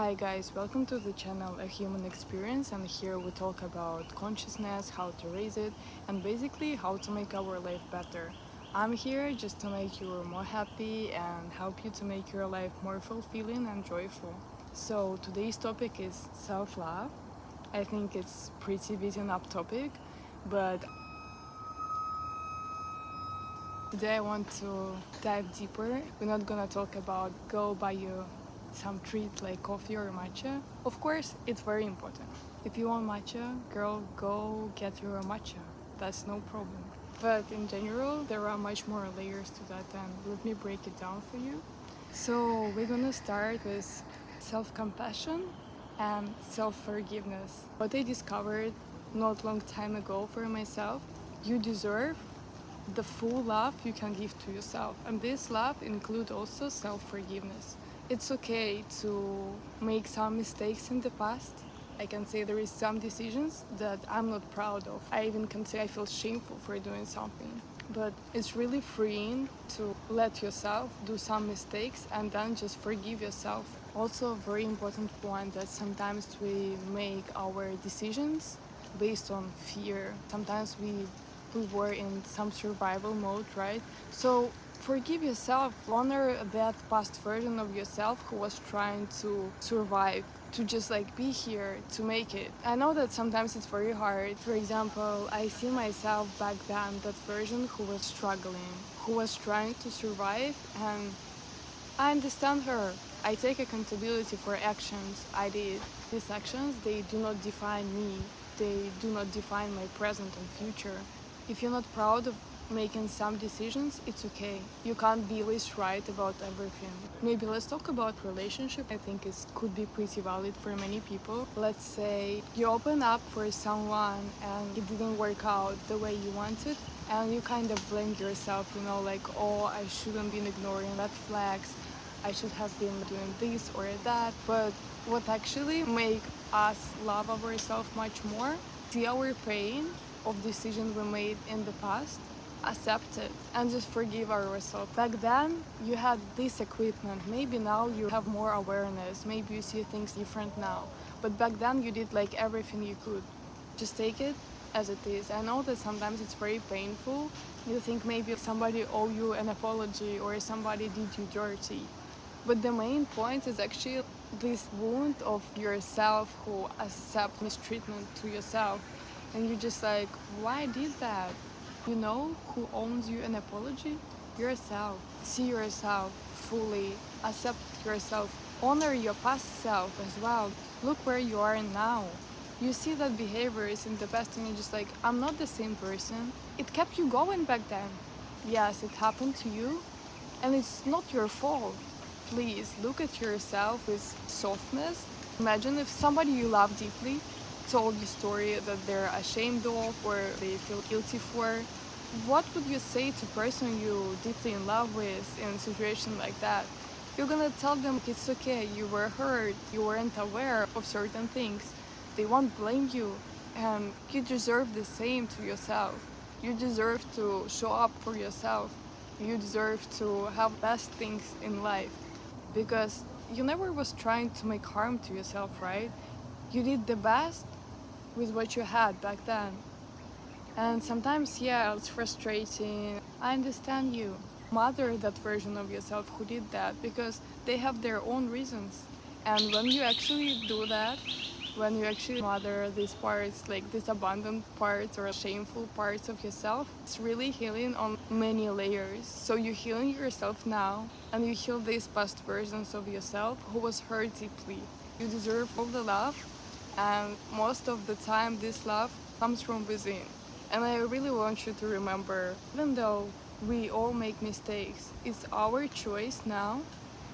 Hi guys, welcome to the channel A Human Experience, and here we talk about consciousness, how to raise it, and basically how to make our life better. I'm here just to make you more happy and help you to make your life more fulfilling and joyful. So today's topic is self-love. I think it's pretty beaten up topic, but today I want to dive deeper. We're not gonna talk about go buy you some treat like coffee or matcha. Of course, it's very important. If you want matcha, girl, go get your matcha. That's no problem. But in general, there are much more layers to that, and let me break it down for you. So we're gonna start with self-compassion and self-forgiveness. What I discovered not long time ago for myself, you deserve the full love you can give to yourself, and this love includes also self-forgiveness. It's okay to make some mistakes in the past. I can say there is some decisions that I'm not proud of. I even can say I feel shameful for doing something. But it's really freeing to let yourself do some mistakes and then just forgive yourself. Also a very important point that sometimes we make our decisions based on fear. Sometimes we were in some survival mode, right? So forgive yourself, honor that past version of yourself who was trying to survive, to just like be here, to make it. I know that sometimes it's very hard. For example, I see myself back then, that version who was struggling, who was trying to survive, and I understand her. I take accountability for actions I did. These actions, they do not define me. They do not define my present and future. If you're not proud of making some decisions, it's okay. You can't be always right about everything. Maybe let's talk about relationship. I think it could be pretty valid for many people. Let's say you open up for someone and it didn't work out the way you wanted, and you kind of blame yourself, like, oh, I shouldn't been ignoring red flags. I should have been doing this or that. But what actually make us love ourselves much more, see our pain of decisions we made in the past, accept it, and just forgive ourselves. Back then, you had this equipment. Maybe now you have more awareness. Maybe you see things different now. But back then, you did like everything you could. Just take it as it is. I know that sometimes it's very painful. You think maybe somebody owe you an apology or somebody did you dirty. But the main point is actually this wound of yourself who accept mistreatment to yourself. And you're just like, why did that? You know who owns you an apology? Yourself. See yourself fully. Accept yourself. Honor your past self as well. Look where you are now. You see that behaviors in the past and you're just like, I'm not the same person. It kept you going back then. Yes, it happened to you, and it's not your fault. Please look at yourself with softness. Imagine if somebody you love deeply told you a story that they're ashamed of or they feel guilty for. What would you say to a person you deeply in love with in a situation like that? You're gonna tell them it's okay, you were hurt, you weren't aware of certain things. They won't blame you, and you deserve the same to yourself. You deserve to show up for yourself. You deserve to have best things in life, because you never was trying to make harm to yourself, right? You did the best with what you had back then. And sometimes, yeah, it's frustrating. I understand you. Mother that version of yourself who did that, because they have their own reasons. And when you actually do that, when you actually mother these parts, like these abandoned parts or shameful parts of yourself, it's really healing on many layers. So you're healing yourself now, and you heal these past versions of yourself who was hurt deeply. You deserve all the love, and most of the time this love comes from within. And I really want you to remember, even though we all make mistakes, it's our choice now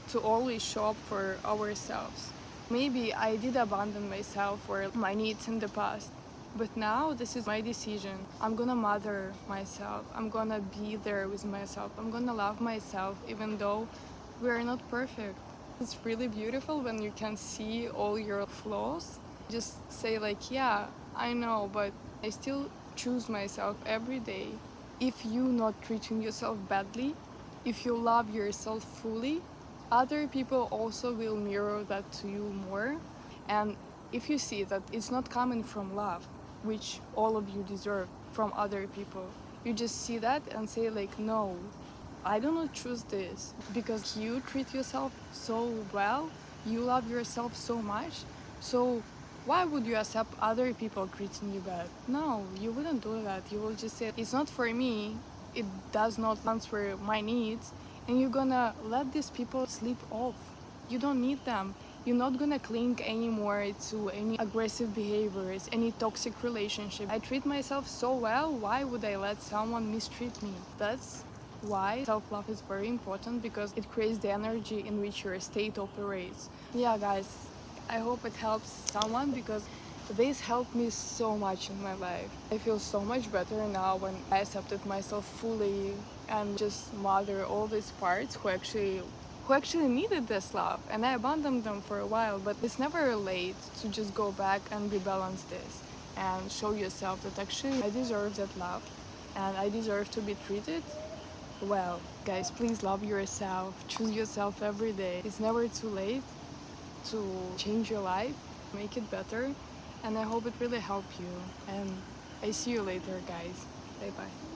to always show up for ourselves. Maybe I did abandon myself or my needs in the past, but now this is my decision. I'm gonna mother myself. I'm gonna be there with myself. I'm gonna love myself even though we are not perfect. It's really beautiful when you can see all your flaws. Just say like, yeah, I know, but I still choose myself every day. If you not treating yourself badly, if you love yourself fully, other people also will mirror that to you more. And if you see that it's not coming from love, which all of you deserve from other people, you just see that and say like, no, I do not choose this, because you treat yourself so well, you love yourself so much, so why would you accept other people treating you bad? No, you wouldn't do that. You will just say, it's not for me, it does not answer my needs, and you're gonna let these people sleep off. You don't need them. You're not gonna cling anymore to any aggressive behaviors, any toxic relationship. I treat myself so well, why would I let someone mistreat me? That's why self-love is very important, because it creates the energy in which your state operates. Yeah, guys, I hope it helps someone, because this helped me so much in my life. I feel so much better now when I accepted myself fully and just mother all these parts who actually needed this love, and I abandoned them for a while. But it's never late to just go back and rebalance this and show yourself that actually I deserve that love and I deserve to be treated well. Guys, please love yourself, choose yourself every day. It's never too late to change your life, make it better, and I hope it really helped you. And I see you later, guys. Bye bye.